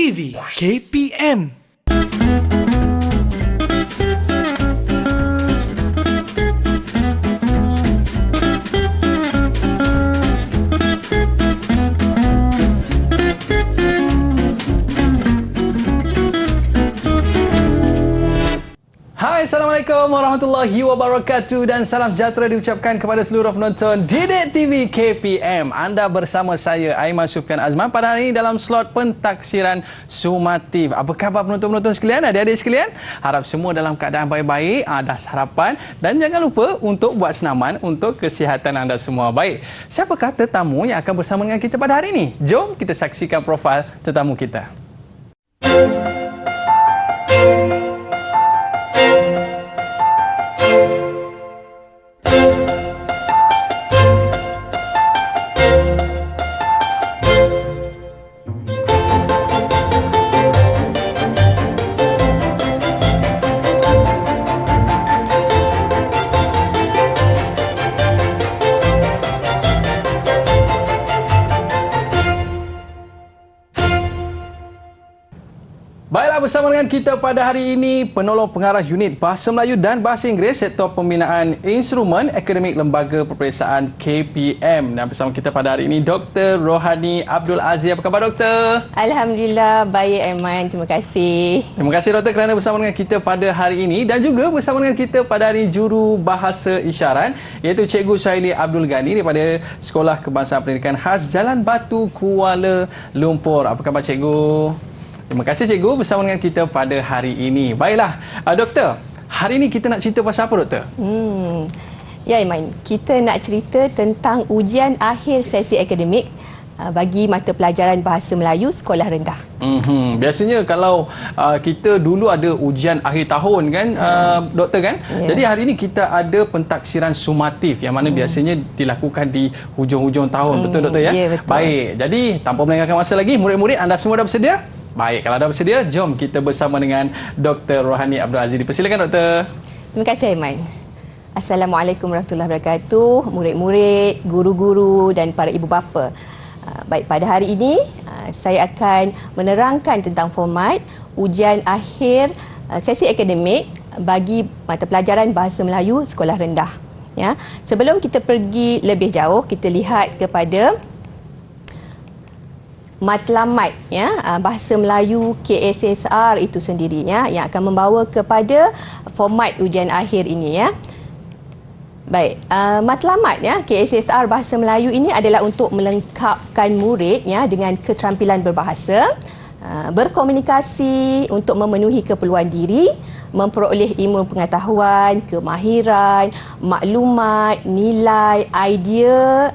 TV KPM. Hai, Assalamualaikum warahmatullahi wabarakatuh dan salam sejahtera diucapkan kepada seluruh penonton Didik TV KPM. Anda bersama saya, Aiman Sufian Azman, pada hari ini dalam slot pentaksiran sumatif. Apa khabar penonton-penonton sekalian, adik-adik sekalian? Harap semua dalam keadaan baik-baik, ada harapan dan jangan lupa untuk buat senaman untuk kesihatan anda semua. Baik, siapakah tetamu yang akan bersama dengan kita pada hari ini? Jom kita saksikan profil tetamu kita. Baiklah, bersama dengan kita pada hari ini penolong pengarah unit Bahasa Melayu dan Bahasa Inggeris Sektor Pembinaan Instrumen Akademik Lembaga Peperiksaan KPM. Dan bersama kita pada hari ini Dr. Rohani Abdul Aziz. Apa khabar, Doktor? Alhamdulillah, baik Aiman. Terima kasih. Terima kasih, Doktor, kerana bersama dengan kita pada hari ini. Dan juga bersama dengan kita pada hari ini Juru Bahasa Isyarat, iaitu Cikgu Suhaili Abdul Ghani daripada Sekolah Kebangsaan Pendidikan Khas Jalan Batu, Kuala Lumpur. Apa khabar, Cikgu? Terima kasih, Cikgu, bersama dengan kita pada hari ini. Baiklah, Doktor, hari ini kita nak cerita pasal apa, Doktor? Ya, Aiman. Kita nak cerita tentang ujian akhir sesi akademik bagi mata pelajaran Bahasa Melayu Sekolah Rendah. Biasanya kalau kita dulu ada ujian akhir tahun kan, Doktor kan? Yeah. Jadi hari ini kita ada pentaksiran sumatif yang mana biasanya dilakukan di hujung-hujung tahun. Betul, Doktor ya? Ya, betul. Baik, jadi tanpa melengahkan masa lagi, murid-murid anda semua dah bersedia? Baik, kalau dah bersedia, jom kita bersama dengan Dr. Rohani Abdul Aziz. Dipersilakan, Doktor. Terima kasih, Aiman. Assalamualaikum warahmatullahi wabarakatuh, murid-murid, guru-guru dan para ibu bapa. Baik, pada hari ini saya akan menerangkan tentang format ujian akhir sesi akademik bagi mata pelajaran Bahasa Melayu Sekolah Rendah. Ya, sebelum kita pergi lebih jauh, kita lihat kepada matlamat ya Bahasa Melayu KSSR itu sendiri ya, yang akan membawa kepada format ujian akhir ini ya. Baik, matlamat ya KSSR Bahasa Melayu ini adalah untuk melengkapkan murid ya dengan keterampilan berbahasa, berkomunikasi untuk memenuhi keperluan diri, memperoleh ilmu pengetahuan, kemahiran, maklumat, nilai, idea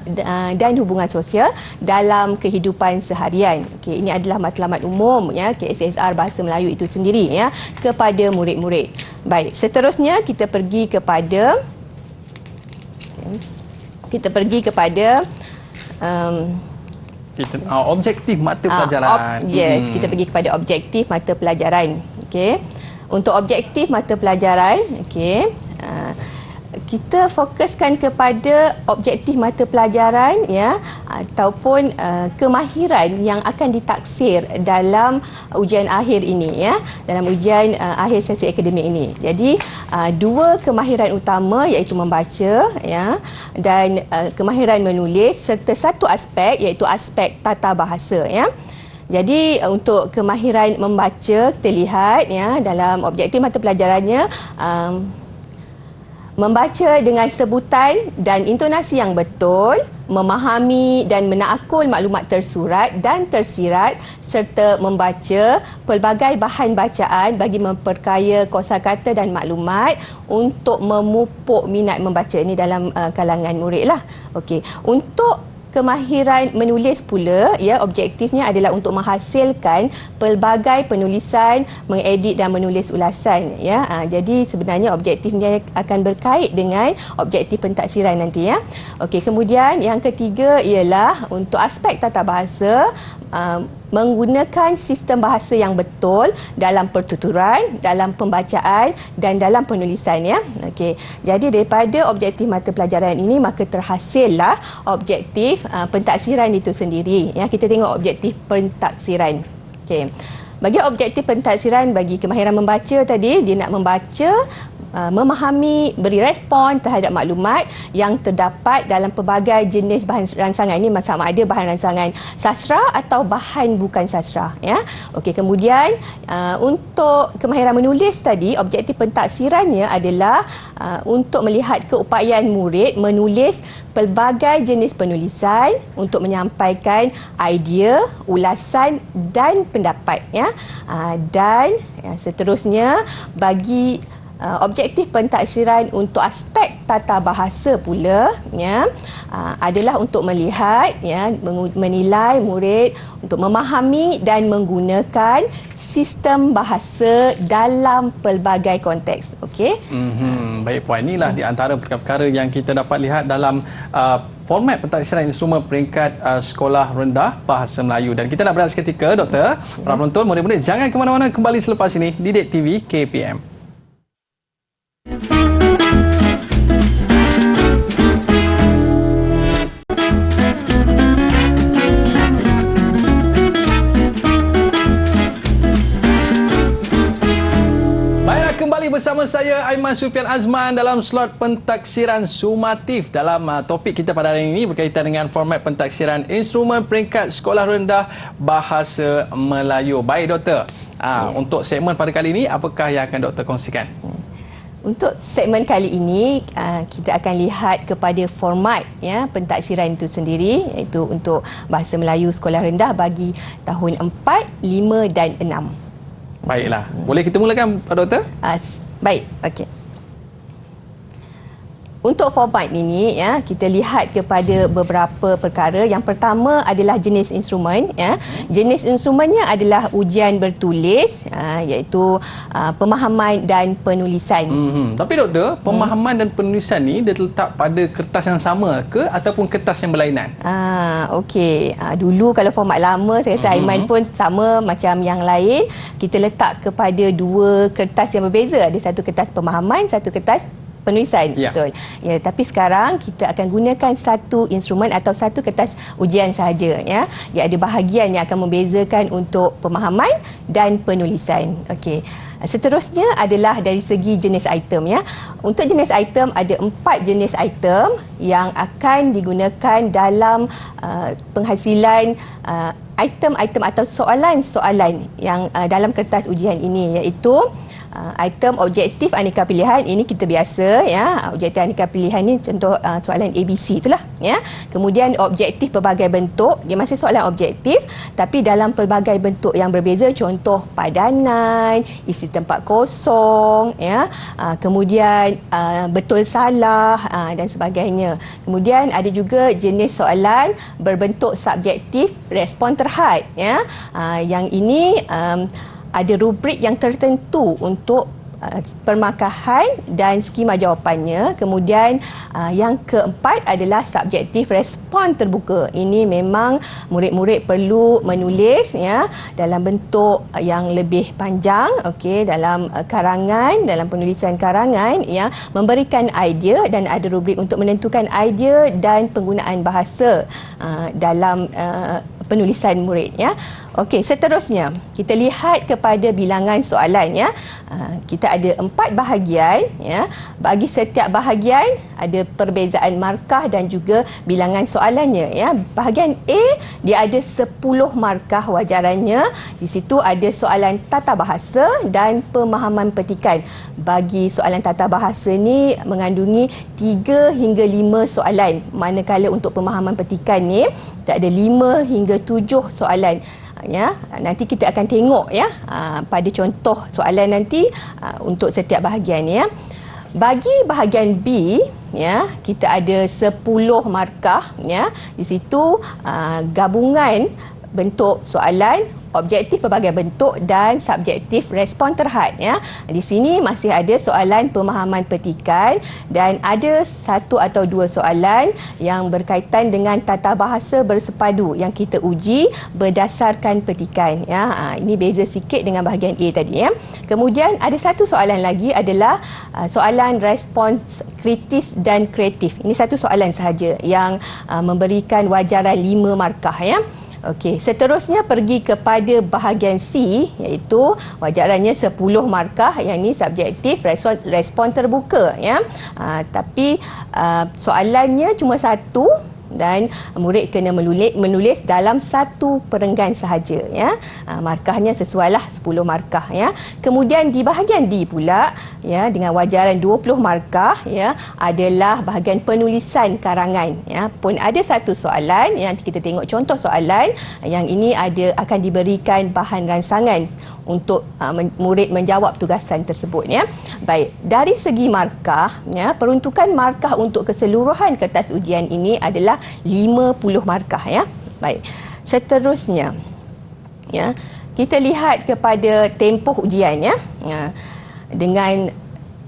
dan hubungan sosial dalam kehidupan seharian. Okey, ini adalah matlamat umum ya KSSR Bahasa Melayu itu sendiri ya kepada murid-murid. Baik, seterusnya kita pergi kepada objektif mata pelajaran. Yes, kita pergi kepada objektif mata pelajaran. Okey. Untuk objektif mata pelajaran, okey, kita fokuskan kepada objektif mata pelajaran ya ataupun kemahiran yang akan ditaksir dalam ujian akhir ini ya, dalam ujian akhir sesi akademik ini. Jadi dua kemahiran utama iaitu membaca ya dan kemahiran menulis serta satu aspek iaitu aspek tata bahasa ya. Jadi untuk kemahiran membaca, kita lihat ya dalam objektif mata pelajarannya, membaca dengan sebutan dan intonasi yang betul, memahami dan menakul maklumat tersurat dan tersirat serta membaca pelbagai bahan bacaan bagi memperkaya kosakata dan maklumat untuk memupuk minat membaca. Ini dalam kalangan murid lah. Okey, untuk kemahiran menulis pula ya, objektifnya adalah untuk menghasilkan pelbagai penulisan, mengedit dan menulis ulasan ya. Jadi sebenarnya objektifnya akan berkait dengan objektif pentaksiran nanti ya. Okey, kemudian yang ketiga ialah untuk aspek tata bahasa, menggunakan sistem bahasa yang betul dalam pertuturan, dalam pembacaan dan dalam penulisan ya. Okey. Jadi daripada objektif mata pelajaran ini maka terhasillah objektif pentaksiran itu sendiri ya. Kita tengok objektif pentaksiran. Okey. Bahagian objektif pentaksiran bagi kemahiran membaca tadi, dia nak membaca, memahami, beri respon terhadap maklumat yang terdapat dalam pelbagai jenis bahan rangsangan. Ini sama ada bahan rangsangan sastra atau bahan bukan sastra. Ya. Okey, kemudian untuk kemahiran menulis tadi, objektif pentaksirannya adalah untuk melihat keupayaan murid menulis pelbagai jenis penulisan untuk menyampaikan idea, ulasan dan pendapat. Ya. Dan seterusnya bagi objektif pentaksiran untuk aspek tata bahasa pula adalah untuk melihat menilai murid untuk memahami dan menggunakan sistem bahasa dalam pelbagai konteks. Okey. Baik puan, inilah di antara perkara-perkara yang kita dapat lihat dalam format pentaksiran instrumen peringkat sekolah rendah bahasa Melayu. Dan kita nak berehat seketika, Doktor. Para penonton, murid-murid jangan ke mana-mana, kembali selepas ini Didik TV KPM. Bersama saya Aiman Sufian Azman dalam slot pentaksiran sumatif. Dalam topik kita pada hari ini berkaitan dengan format pentaksiran instrumen peringkat sekolah rendah bahasa Melayu. Baik Doktor, untuk segmen pada kali ini apakah yang akan Doktor kongsikan? Untuk segmen kali ini kita akan lihat kepada format pentaksiran itu sendiri, iaitu untuk bahasa Melayu sekolah rendah bagi tahun 4, 5 dan 6. Baiklah. Boleh kita mulakan Pak Doktor? Baik, okey. Untuk format ini kita lihat kepada beberapa perkara. Yang pertama adalah jenis instrumen. Jenis instrumennya adalah ujian bertulis, iaitu pemahaman dan penulisan. Tapi Doktor, pemahaman dan penulisan ni dia terletak pada kertas yang sama ke ataupun kertas yang berlainan? Okey. Dulu kalau format lama saya rasa Aiman pun sama macam yang lain. Kita letak kepada dua kertas yang berbeza. Ada satu kertas pemahaman, satu kertas penulisan. Betul. Ya, tapi sekarang kita akan gunakan satu instrumen atau satu kertas ujian sahaja. Dia ada bahagian yang akan membezakan untuk pemahaman dan penulisan. Okey. Seterusnya adalah dari segi jenis item. Untuk jenis item ada 4 jenis item yang akan digunakan dalam penghasilan item-item atau soalan-soalan yang dalam kertas ujian ini, iaitu item objektif aneka pilihan. Ini kita biasa objektif aneka pilihan ni contoh soalan ABC itulah Kemudian objektif pelbagai bentuk, dia masih soalan objektif tapi dalam pelbagai bentuk yang berbeza, contoh padanan, isi tempat kosong kemudian betul salah dan sebagainya. Kemudian ada juga jenis soalan berbentuk subjektif respon terhad yang ini ada rubrik yang tertentu untuk permarkahan dan skema jawapannya. Kemudian yang keempat adalah subjektif respon terbuka. Ini memang murid-murid perlu menulis dalam bentuk yang lebih panjang, dalam karangan, dalam penulisan karangan memberikan idea dan ada rubrik untuk menentukan idea dan penggunaan bahasa dalam penulisan murid. Okey, seterusnya kita lihat kepada bilangan soalan. Kita ada 4 bahagian. Bagi setiap bahagian ada perbezaan markah dan juga bilangan soalannya. Bahagian A dia ada 10 markah wajarannya. Di situ ada soalan tata bahasa dan pemahaman petikan. Bagi soalan tata bahasa ni mengandungi 3 hingga 5 soalan. Manakala untuk pemahaman petikan ni kita ada 5 hingga 7 soalan. Nanti kita akan tengok pada contoh soalan nanti untuk setiap bahagian. Bagi bahagian B kita ada 10 markah. Di situ gabungan bentuk soalan, objektif pelbagai bentuk dan subjektif respon terhad. Di sini masih ada soalan pemahaman petikan dan ada 1 atau 2 soalan yang berkaitan dengan tata bahasa bersepadu yang kita uji berdasarkan petikan. Ini beza sikit dengan bahagian A tadi. Kemudian ada satu soalan lagi adalah soalan respons kritis dan kreatif. Ini satu soalan sahaja yang memberikan wajaran 5 markah. Okey, seterusnya pergi kepada bahagian C, iaitu wajarannya 10 markah. Yang ini subjektif, respon terbuka, ya. Tapi soalannya cuma satu dan murid kena menulis dalam satu perenggan sahaja, ya. Markahnya sesuailah 10 markah, ya. Kemudian di bahagian D pula, ya, dengan wajaran 20 markah, ya, adalah bahagian penulisan karangan, ya. Pun ada satu soalan, nanti kita tengok contoh soalan yang ini akan diberikan bahan ransangan untuk murid menjawab tugasan tersebut, ya. Baik, dari segi markah, ya, peruntukan markah untuk keseluruhan kertas ujian ini adalah 50 markah, ya. Baik. Seterusnya, ya, kita lihat kepada tempoh ujian, ya. Dengan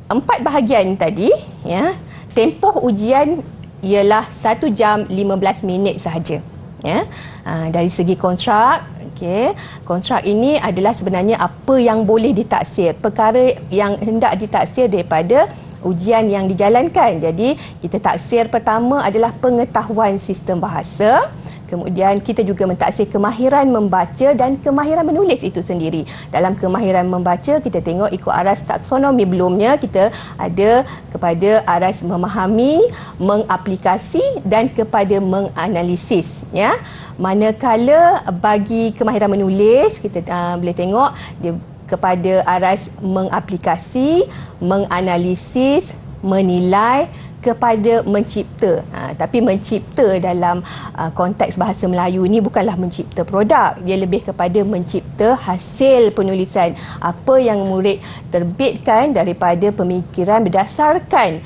4 bahagian tadi, ya, tempoh ujian ialah 1 jam 15 minit sahaja, ya. Dari segi konstrak, okey, konstrak ini adalah sebenarnya apa yang boleh ditaksir, perkara yang hendak ditaksir daripada ujian yang dijalankan. Jadi kita taksir pertama adalah pengetahuan sistem bahasa. Kemudian kita juga mentaksir kemahiran membaca dan kemahiran menulis itu sendiri. Dalam kemahiran membaca, kita tengok ikut aras taksonomi belumnya, kita ada kepada aras memahami, mengaplikasi dan kepada menganalisis, ya. Manakala bagi kemahiran menulis, kita boleh tengok dia kepada aras mengaplikasi, menganalisis, menilai, kepada mencipta. Tapi mencipta dalam konteks bahasa Melayu ini bukanlah mencipta produk. Dia lebih kepada mencipta hasil penulisan. Apa yang murid terbitkan daripada pemikiran berdasarkan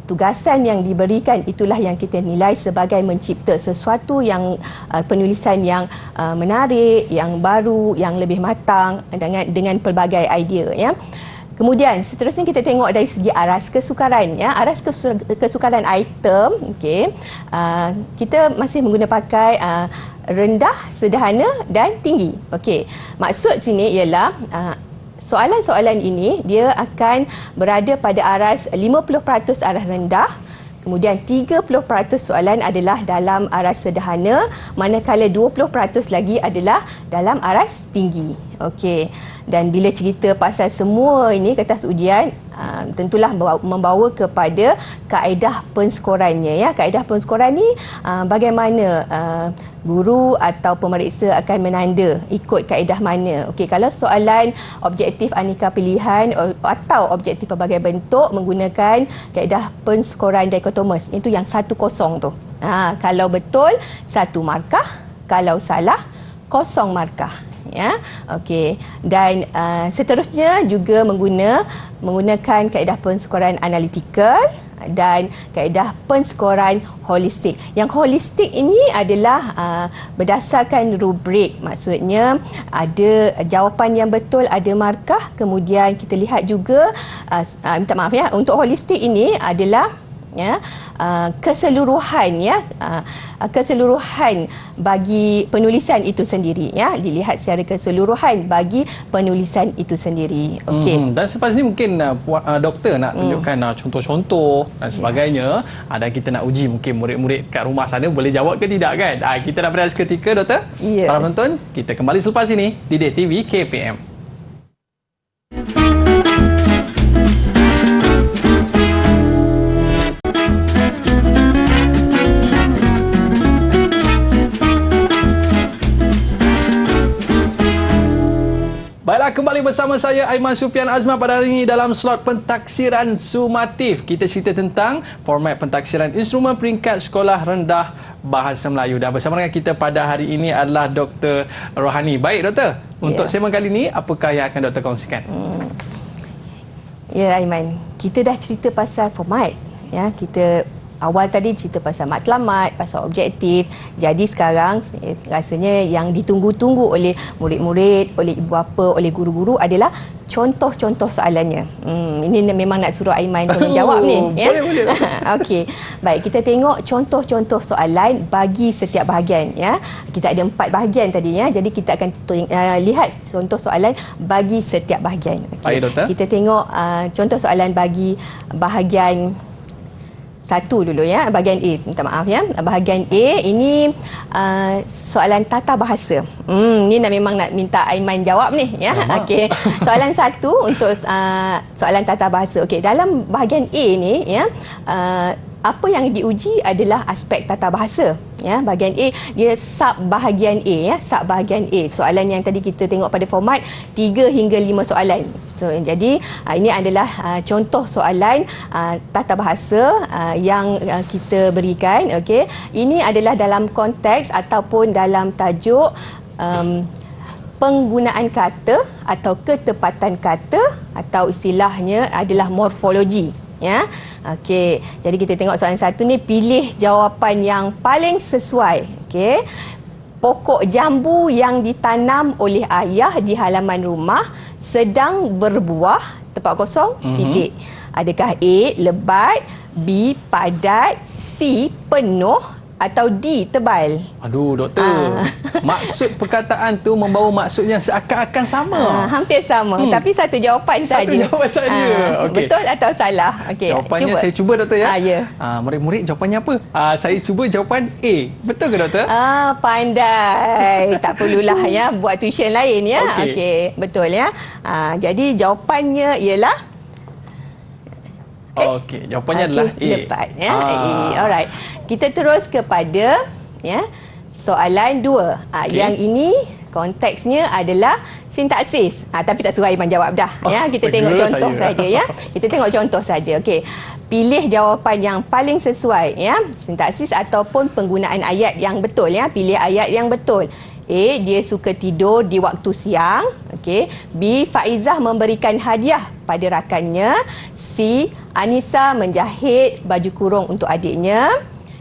tugasan yang diberikan, itulah yang kita nilai sebagai mencipta sesuatu yang penulisan yang menarik, yang baru, yang lebih matang dengan pelbagai idea, ya. Kemudian seterusnya kita tengok dari segi aras kesukaran, ya. Aras kesukaran item, okey. Kita masih menggunakan pakai rendah, sederhana dan tinggi. Okey. Maksud sini ialah soalan-soalan ini dia akan berada pada aras 50% aras rendah, kemudian 30% soalan adalah dalam aras sederhana, manakala 20% lagi adalah dalam aras tinggi. Okey. Dan bila cerita pasal semua ini kertas ujian, tentulah membawa kepada kaedah penskorannya, ya. Kaedah penskoran ni bagaimana guru atau pemeriksa akan menanda ikut kaedah mana. Okey, kalau soalan objektif aneka pilihan atau objektif pelbagai bentuk menggunakan kaedah penskoran dikotomus, itu yang 1-0 tu. Kalau betul 1 markah, kalau salah 0 markah, ya. Okey. Dan seterusnya juga menggunakan kaedah penskoran analitikal dan kaedah penskoran holistik. Yang holistik ini adalah berdasarkan rubrik. Maksudnya ada jawapan yang betul, ada markah. Kemudian kita lihat juga minta maaf, ya, untuk holistik ini adalah, ya, keseluruhan, ya, keseluruhan bagi penulisan itu sendiri, ya. Dilihat secara keseluruhan bagi penulisan itu sendiri. Okey. Dan selepas ini mungkin doktor nak tunjukkan contoh-contoh dan sebagainya. Dan kita nak uji mungkin murid-murid kat rumah sana boleh jawab ke tidak, kan? Kita nak berehat seketika, doktor. Ya. Para penonton, kita kembali selepas ini di Didik TV KPM. Baiklah, kembali bersama saya Aiman Sufian Azman pada hari ini dalam slot pentaksiran sumatif. Kita cerita tentang format pentaksiran instrumen peringkat sekolah rendah bahasa Melayu. Dan bersama dengan kita pada hari ini adalah Dr. Rohani. Baik, doktor. Untuk segmen kali ini, apakah yang akan doktor kongsikan? Ya, Aiman. Kita dah cerita pasal format, ya. Kita awal tadi cerita pasal matlamat, pasal objektif. Jadi sekarang rasanya yang ditunggu-tunggu oleh murid-murid, oleh ibu bapa, oleh guru-guru adalah contoh-contoh soalannya. Ini memang nak suruh Aiman tolong jawab ni, ya. Boleh. Okey. Baik, kita tengok contoh-contoh soalan bagi setiap bahagian, ya. Kita ada 4 bahagian tadi, ya. Jadi kita akan lihat contoh soalan bagi setiap bahagian. Baik, doktor. Kita tengok contoh soalan bagi bahagian satu dulu ya, bahagian A. Minta maaf ya. Bahagian A ini soalan tata bahasa. Ni memang nak minta Aiman jawab ni ya. Okey. Soalan satu untuk soalan tata bahasa. Okey, dalam bahagian A ni ya, apa yang diuji adalah aspek tata bahasa ya. Bahagian A dia sub bahagian A ya, sub bahagian A. Soalan yang tadi kita tengok pada format 3 hingga 5 soalan. So jadi ini adalah contoh soalan tata bahasa yang kita berikan. Okey, ini adalah dalam konteks ataupun dalam tajuk penggunaan kata atau ketepatan kata, atau istilahnya adalah morfologi ya. Okey, jadi kita tengok soalan satu ni, pilih jawapan yang paling sesuai. Okey, pokok jambu yang ditanam oleh ayah di halaman rumah sedang berbuah, tempat kosong, titik. Adakah A lebat, B padat, C penuh, atau D tebal? Aduh, doktor. Maksud perkataan tu membawa maksud yang seakan-akan sama. Hampir sama, tapi satu jawapan saja. Satu jawapan saja. Okay. Betul atau salah? Okey. Jawapannya saya cuba, doktor ya. Ya. Murid-murid jawapannya apa? Saya cuba jawapan A. Betul ke, doktor? Pandai. Tak perlulah ya buat tuition lain ya. Okey, betul ya. Jadi jawapannya ialah Okey, jawapannya adalah A. Lepat ya. A. Alright. Kita terus kepada ya soalan 2. Yang ini konteksnya adalah sintaksis. Tapi tak suruh Aiman jawab dah ya. Kita tengok contoh saja ya. Kita tengok contoh saja. Okey. Pilih jawapan yang paling sesuai ya. Sintaksis ataupun penggunaan ayat yang betul ya. Pilih ayat yang betul. A, dia suka tidur di waktu siang. Okey. B, Faizah memberikan hadiah pada rakannya. C, Anissa menjahit baju kurung untuk adiknya.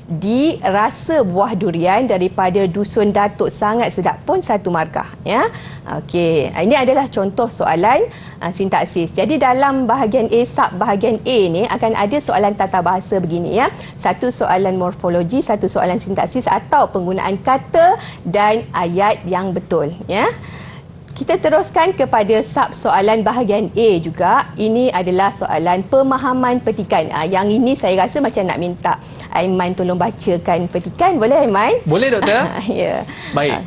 D, rasa buah durian daripada dusun Datuk sangat sedap pun 1 markah ya. Okey, ini adalah contoh soalan sintaksis. Jadi dalam bahagian A, sub bahagian A ni akan ada soalan tata bahasa begini ya. Satu soalan morfologi, satu soalan sintaksis atau penggunaan kata dan ayat yang betul ya. Kita teruskan kepada sub soalan bahagian A juga. Ini adalah soalan pemahaman petikan. Yang ini saya rasa macam nak minta Aiman tolong bacakan petikan. Boleh Aiman? Boleh, doktor. Ya. Baik.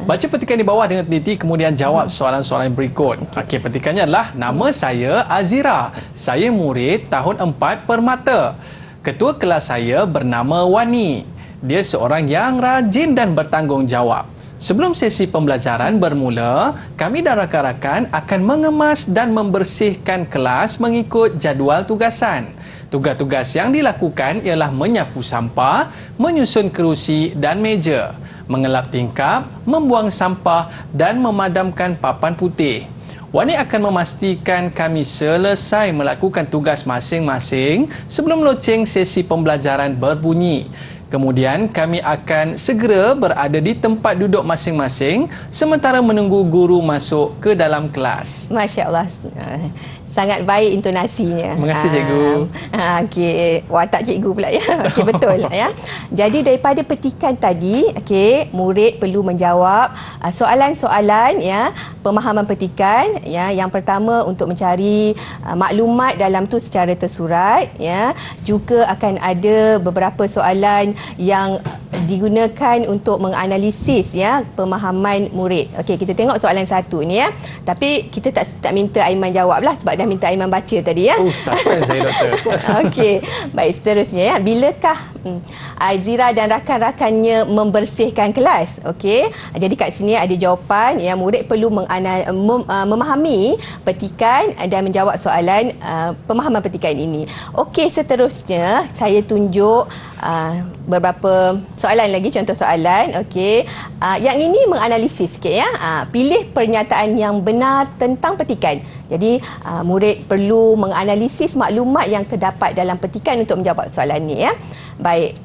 Baca petikan di bawah dengan teliti, kemudian jawab soalan-soalan berikut. Okey, petikannya adalah, nama saya Azira. Saya murid tahun 4 Permata. Ketua kelas saya bernama Wani. Dia seorang yang rajin dan bertanggungjawab. Sebelum sesi pembelajaran bermula, kami dan rakan-rakan akan mengemas dan membersihkan kelas mengikut jadual tugasan. Tugas-tugas yang dilakukan ialah menyapu sampah, menyusun kerusi dan meja, mengelap tingkap, membuang sampah dan memadamkan papan putih. Wani akan memastikan kami selesai melakukan tugas masing-masing sebelum loceng sesi pembelajaran berbunyi. Kemudian kami akan segera berada di tempat duduk masing-masing sementara menunggu guru masuk ke dalam kelas. Masya Allah. Sangat baik intonasinya. Terima kasih, cikgu. Okey, watak cikgu pula ya. Okey, betul ya. Jadi daripada petikan tadi, okey, murid perlu menjawab soalan-soalan ya, pemahaman petikan ya. Yang pertama untuk mencari maklumat dalam tu secara tersurat ya. Juga akan ada beberapa soalan yang digunakan untuk menganalisis ya pemahaman murid. Okey, kita tengok soalan satu ni ya. Tapi kita tak minta Aiman jawablah sebab dah minta Aiman baca tadi ya. Suspense saya, doktor. Okey, baik, seterusnya ya. Bilakah Azira dan rakan-rakannya membersihkan kelas? Okey. Jadi kat sini ada jawapan ya, murid perlu memahami petikan dan menjawab soalan pemahaman petikan ini. Okey, seterusnya saya tunjuk beberapa soalan lagi, contoh soalan. Okey. Yang ini menganalisis sikit ya. Pilih pernyataan yang benar tentang petikan. Jadi murid perlu menganalisis maklumat yang terdapat dalam petikan untuk menjawab soalan ni ya. Baik.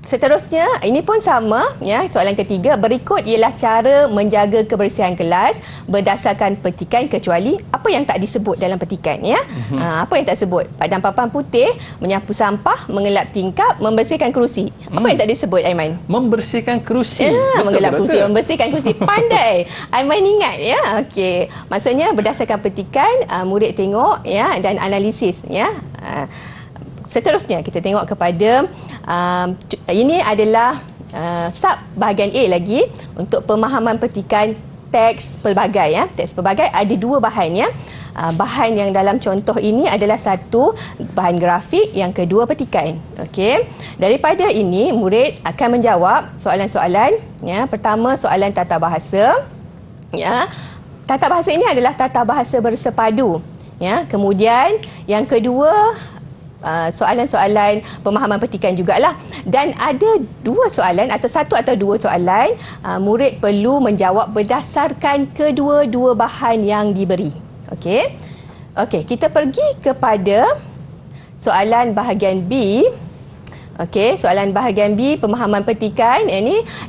Seterusnya, ini pun sama ya. Soalan ketiga, berikut ialah cara menjaga kebersihan kelas berdasarkan petikan kecuali apa yang tak disebut dalam petikan ya. Apa yang tak disebut? Padam papan putih, menyapu sampah, mengelap tingkap, membersihkan kerusi. Apa yang tak disebut Aiman? Membersihkan kerusi. Mengelap kerusi, membersihkan kerusi. Pandai. Aiman ingat ya. Okey. Maksudnya berdasarkan petikan, murid tengok ya dan analisis ya. Seterusnya kita tengok kepada ini adalah sub bahagian A lagi untuk pemahaman petikan teks pelbagai ya. Teks pelbagai ada dua bahan ya. Bahan yang dalam contoh ini adalah satu bahan grafik, yang kedua petikan. Okey. Daripada ini murid akan menjawab soalan-soalan ya. Pertama soalan tata bahasa. Ya. Tata bahasa ini adalah tata bahasa bersepadu ya. Kemudian yang kedua soalan-soalan pemahaman petikan jugalah, dan ada dua soalan atau satu atau dua soalan murid perlu menjawab berdasarkan kedua-dua bahan yang diberi. Okey. Okey, kita pergi kepada soalan bahagian B. Okey, soalan bahagian B pemahaman petikan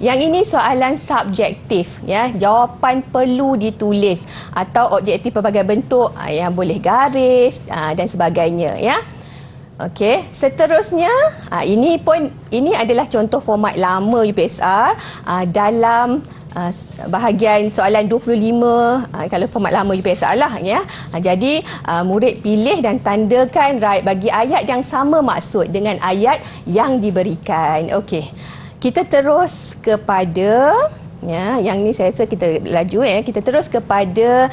yang ini soalan subjektif ya. Jawapan perlu ditulis atau objektif pelbagai bentuk yang boleh garis dan sebagainya ya. Okey, seterusnya ini adalah contoh format lama UPSR dalam bahagian soalan 25 kalau format lama UPSR lah ya. Jadi murid pilih dan tandakan right bagi ayat yang sama maksud dengan ayat yang diberikan. Okey. Kita terus kepada ya, yang ni saya rasa kita laju ya. Kita terus kepada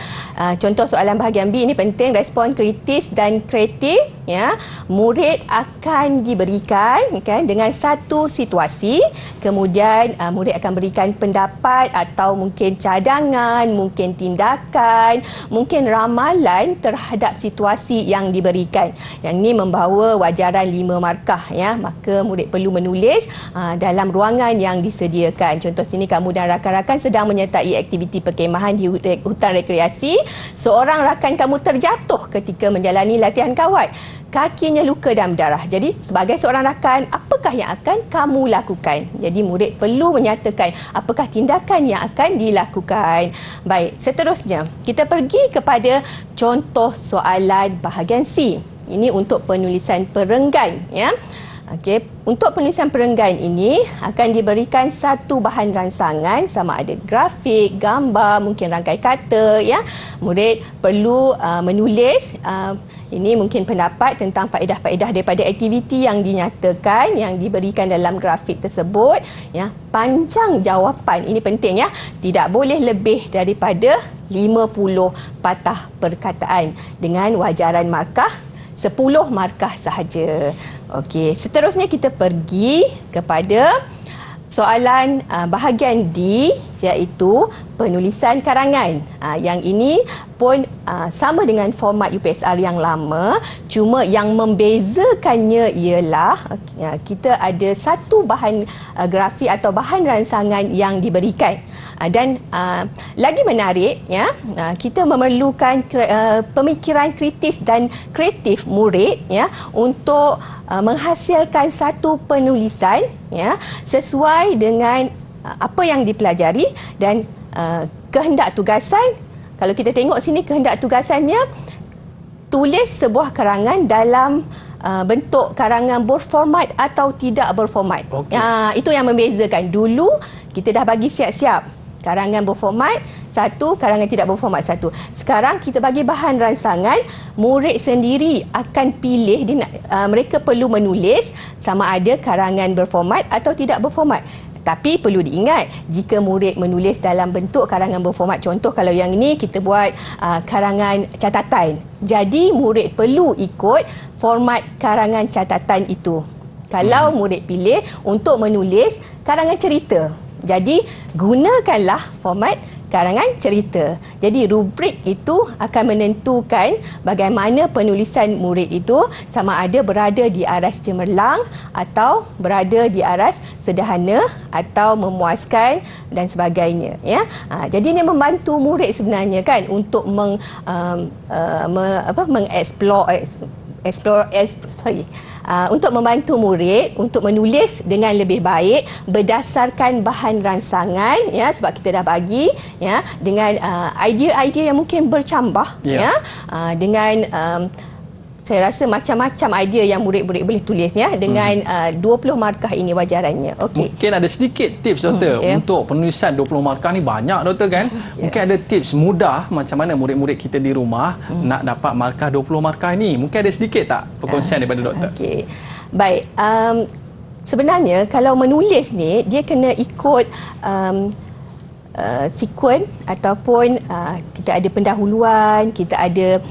contoh soalan bahagian B. Ini penting, respon kritis dan kreatif ya. Murid akan diberikan kan dengan satu situasi, kemudian murid akan berikan pendapat atau mungkin cadangan, mungkin tindakan, mungkin ramalan terhadap situasi yang diberikan. Yang ini membawa wajaran 5 markah ya. Maka murid perlu menulis dalam ruangan yang disediakan. Contoh sini, kamu dan rakan-rakan sedang menyertai aktiviti perkemahan di hutan rekreasi. Seorang rakan kamu terjatuh ketika menjalani latihan kawat. Kakinya luka dan berdarah. Jadi sebagai seorang rakan, apakah yang akan kamu lakukan? Jadi murid perlu menyatakan apakah tindakan yang akan dilakukan. Baik, seterusnya kita pergi kepada contoh soalan bahagian C. Ini untuk penulisan perenggan ya. Okey, untuk penulisan perenggan ini akan diberikan satu bahan rangsangan, sama ada grafik, gambar, mungkin rangkai kata ya. Murid perlu menulis ini mungkin pendapat tentang faedah-faedah daripada aktiviti yang dinyatakan yang diberikan dalam grafik tersebut ya. Panjang jawapan ini penting ya. Tidak boleh lebih daripada 50 patah perkataan dengan wajaran markah 10 markah sahaja. Okey, seterusnya kita pergi kepada soalan bahagian D, iaitu penulisan karangan. Yang ini pun sama dengan format UPSR yang lama, cuma yang membezakannya ialah kita ada satu bahan grafik atau bahan rangsangan yang diberikan. Dan lagi menarik ya, kita memerlukan pemikiran kritis dan kreatif murid ya untuk menghasilkan satu penulisan ya sesuai dengan apa yang dipelajari dan kehendak tugasan. Kalau kita tengok sini, kehendak tugasannya tulis sebuah karangan dalam bentuk karangan berformat atau tidak berformat. Okay. Itu yang membezakan. Dulu kita dah bagi siap-siap karangan berformat satu, karangan tidak berformat satu. Sekarang kita bagi bahan rangsangan, murid sendiri akan pilih mereka perlu menulis sama ada karangan berformat atau tidak berformat. Tapi perlu diingat, jika murid menulis dalam bentuk karangan berformat, contoh kalau yang ini kita buat karangan catatan. Jadi murid perlu ikut format karangan catatan itu. Kalau murid pilih untuk menulis karangan cerita, jadi gunakanlah format karangan cerita. Jadi rubrik itu akan menentukan bagaimana penulisan murid itu, sama ada berada di aras cemerlang atau berada di aras sederhana atau memuaskan dan sebagainya ya. Jadi ini membantu murid sebenarnya kan untuk untuk membantu murid untuk menulis dengan lebih baik berdasarkan bahan rangsangan ya, sebab kita dah bagi ya dengan idea-idea yang mungkin bercambah ya dengan saya rasa macam-macam idea yang murid-murid boleh tulis ya dengan 20 markah ini wajarannya. Okey. Mungkin ada sedikit tips doktor untuk penulisan 20 markah ni banyak doktor kan. Mungkin ada tips mudah macam mana murid-murid kita di rumah nak dapat markah 20 markah ni. Mungkin ada sedikit tak perkongsian daripada doktor? Okey. Baik, sebenarnya kalau menulis ni dia kena ikut sekuen ataupun kita ada pendahuluan, kita ada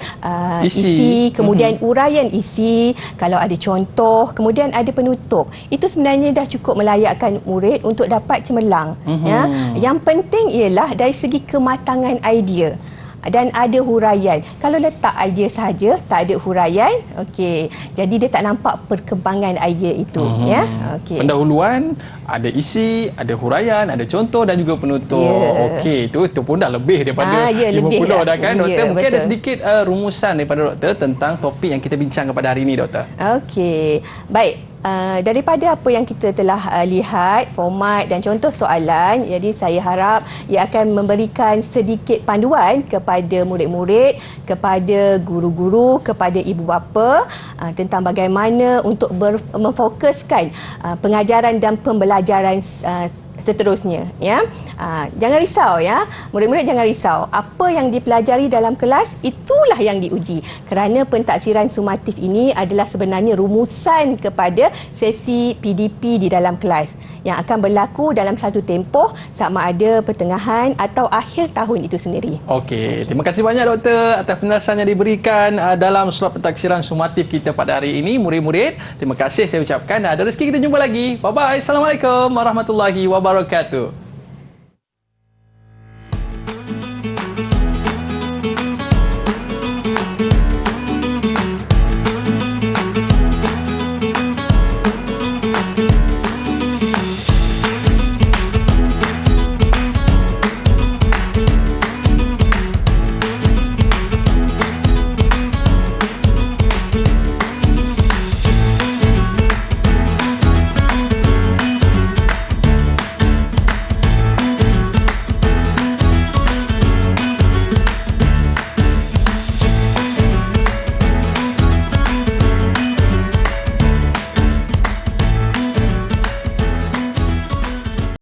isi, kemudian uraian isi, kalau ada contoh, kemudian ada penutup. Itu sebenarnya dah cukup melayakkan murid untuk dapat cemerlang. Ya. Yang penting ialah dari segi kematangan idea dan ada huraian. Kalau letak idea sahaja, tak ada huraian, okey. Jadi dia tak nampak perkembangan idea itu, ya. Okey. Pendahuluan, ada isi, ada huraian, ada contoh dan juga penutup. Okey, itu pun dah lebih daripada 50 dah kan, doktor. Mungkin ada sedikit rumusan daripada doktor tentang topik yang kita bincangkan pada hari ini, doktor. Okey. Baik. Daripada apa yang kita telah lihat, format dan contoh soalan, jadi saya harap ia akan memberikan sedikit panduan kepada murid-murid, kepada guru-guru, kepada ibu bapa tentang bagaimana untuk memfokuskan pengajaran dan pembelajaran seterusnya, ya. Jangan risau, ya. Murid-murid jangan risau. Apa yang dipelajari dalam kelas itulah yang diuji. Kerana pentaksiran sumatif ini adalah sebenarnya rumusan kepada sesi PDP di dalam kelas yang akan berlaku dalam satu tempoh sama ada pertengahan atau akhir tahun itu sendiri. Okey, terima kasih banyak doktor atas penjelasan yang diberikan dalam slot pentaksiran sumatif kita pada hari ini. Murid-murid, terima kasih saya ucapkan. Ada rezeki kita jumpa lagi. Bye-bye. Assalamualaikum warahmatullahi wabarakatuh.